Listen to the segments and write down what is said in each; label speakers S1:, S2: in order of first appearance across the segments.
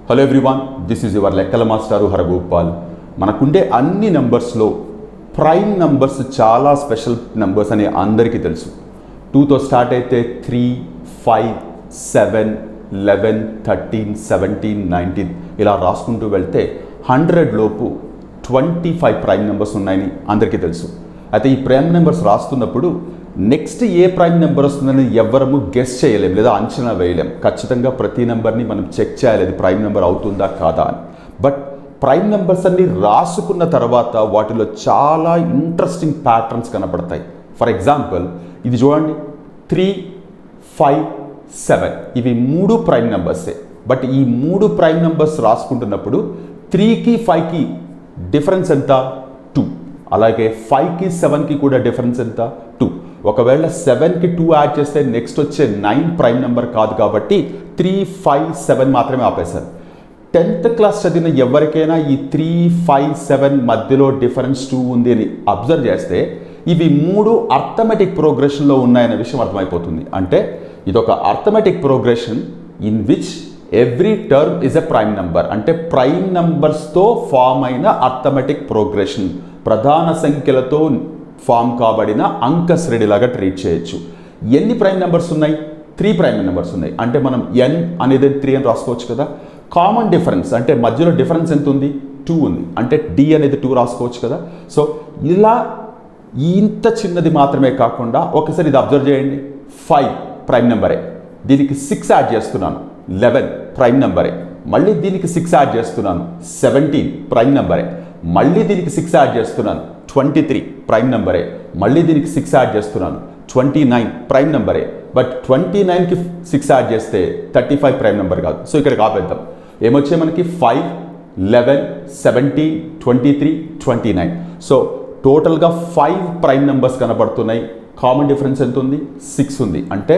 S1: Hello everyone, this is your లెక్కల మాస్టారు హరగోపాల్. మనకుండే అన్ని నెంబర్స్లో ప్రైమ్ నెంబర్స్ చాలా స్పెషల్ నెంబర్స్ అని అందరికీ తెలుసు. 2తో స్టార్ట్ అయితే 3, 5, 7, 11, 13, 17, 19 ఇలా రాసుకుంటూ వెళ్తే 100 లోపు 25 ప్రైమ్ నెంబర్స్ ఉన్నాయని అందరికీ తెలుసు. అయితే ఈ ప్రైమ్ నెంబర్స్ రాస్తున్నప్పుడు నెక్స్ట్ ఏ ప్రైమ్ నెంబర్ వస్తుందని ఎవ్వరము గెస్ చేయలేం లేదా అంచనా వేయలేం. ఖచ్చితంగా ప్రతి నెంబర్ని మనం చెక్ చేయాలి, అది ప్రైమ్ నెంబర్ అవుతుందా కాదా అని. బట్ ప్రైమ్ నెంబర్స్ అన్ని రాసుకున్న తర్వాత వాటిలో చాలా ఇంట్రెస్టింగ్ ప్యాటర్న్స్ కనపడతాయి. ఫర్ ఎగ్జాంపుల్ ఇది చూడండి, 3, 5, 7 ఇవి 3 ప్రైమ్ నెంబర్సే. బట్ ఈ 3 ప్రైమ్ నెంబర్స్ రాసుకుంటున్నప్పుడు 3కి 5కి డిఫరెన్స్ ఎంత? 2. అలాగే 5కి 7కి కూడా డిఫరెన్స్ ఎంత? 2. ఒకవేళ 7కి 2 యాడ్ చేస్తే నెక్స్ట్ వచ్చే 9 ప్రైమ్ నెంబర్ కాదు కాబట్టి 3, 5, 7 మాత్రమే ఆపేశారు. 10th క్లాస్ చదివిన ఎవరికైనా ఈ 3, 5, 7 మధ్యలో డిఫరెన్స్ 2 ఉంది అని అబ్జర్వ్ చేస్తే ఇవి 3 అర్థమెటిక్ ప్రోగ్రెషన్లో ఉన్నాయనే విషయం అర్థమైపోతుంది. అంటే ఇదొక arithmetic progression in which every term is a prime number. అంటే ప్రైమ్ నెంబర్స్తో ఫామ్ అయిన అర్థమెటిక్ ప్రోగ్రెషన్, ప్రధాన సంఖ్యలతో ఫామ్ కాబడిన అంక శ్రేణిలాగా ట్రీట్ చేయొచ్చు. ఎన్ని ప్రైమ్ నెంబర్స్ ఉన్నాయి? 3 ప్రైమ్ నెంబర్స్ ఉన్నాయి. అంటే మనం n అనేది 3 అని రాసుకోవచ్చు కదా. కామన్ డిఫరెన్స్ అంటే మధ్యలో డిఫరెన్స్ ఎంత ఉంది? 2 ఉంది. అంటే d అనేది 2 రాసుకోవచ్చు కదా. సో ఇలా ఇంత చిన్నది మాత్రమే కాకుండా ఒకసారి ఇది అబ్జర్వ్ చేయండి. 5 ప్రైమ్ నెంబరే, దీనికి 6 యాడ్ చేస్తున్నాను, 11 ప్రైమ్ నెంబరే. మళ్ళీ దీనికి 6 యాడ్ చేస్తున్నాను, 17 ప్రైమ్ నెంబరే. మళ్ళీ దీనికి 6 యాడ్ చేస్తున్నాను, 23 ప్రైమ్ నెంబరే. మళ్ళీ దీనికి 6 యాడ్ చేస్తున్నాను, 29 ప్రైమ్ నెంబరే. బట్ 29కి 6 యాడ్ చేస్తే 35 ప్రైమ్ నెంబర్ కాదు. సో ఇక్కడ ఆపేద్దాం. ఏమొచ్చాయి మనకి? 5, 11, 17, 23, 29. సో టోటల్గా 5 ప్రైమ్ నెంబర్స్ కనబడుతున్నాయి. కామన్ డిఫరెన్స్ ఎంత ఉంది? 6 ఉంది. అంటే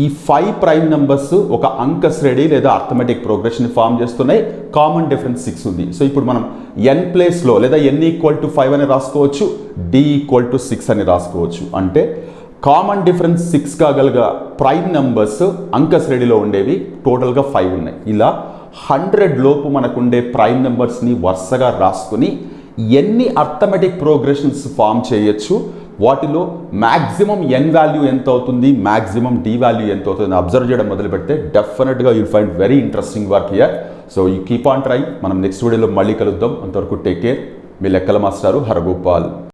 S1: ఈ 5 ప్రైమ్ నెంబర్స్ ఒక అంక శ్రేణి లేదా అర్థమెటిక్ ప్రోగ్రెషన్ ఫామ్ చేస్తున్నాయి. కామన్ డిఫరెన్స్ 6 ఉంది. సో ఇప్పుడు మనం n ప్లేస్లో లేదా n = 5 అని రాసుకోవచ్చు, d = 6 అని రాసుకోవచ్చు. అంటే కామన్ డిఫరెన్స్ 6 కాగలగా ప్రైమ్ నెంబర్స్ అంక శ్రేణిలో ఉండేవి టోటల్గా 5 ఉన్నాయి. ఇలా 100 లోపు మనకుండే ప్రైమ్ నెంబర్స్ని వరుసగా రాసుకుని ఎన్ని అర్థమెటిక్ ప్రోగ్రెషన్స్ ఫామ్ చేయొచ్చు, వాటిలో మ్యాక్సిమం n వాల్యూ ఎంత అవుతుంది, మ్యాక్సిమం d వాల్యూ ఎంత అవుతుంది అబ్జర్వ్ చేయడం మొదలు పెడితే డెఫినెట్గా you'll find very interesting work here. So you keep on try. మనం నెక్స్ట్ వీడియోలో మళ్ళీ కలుద్దాం. అంతవరకు టేక్ కేర్. మీ లెక్కల మాస్టారు హరగోపాల్.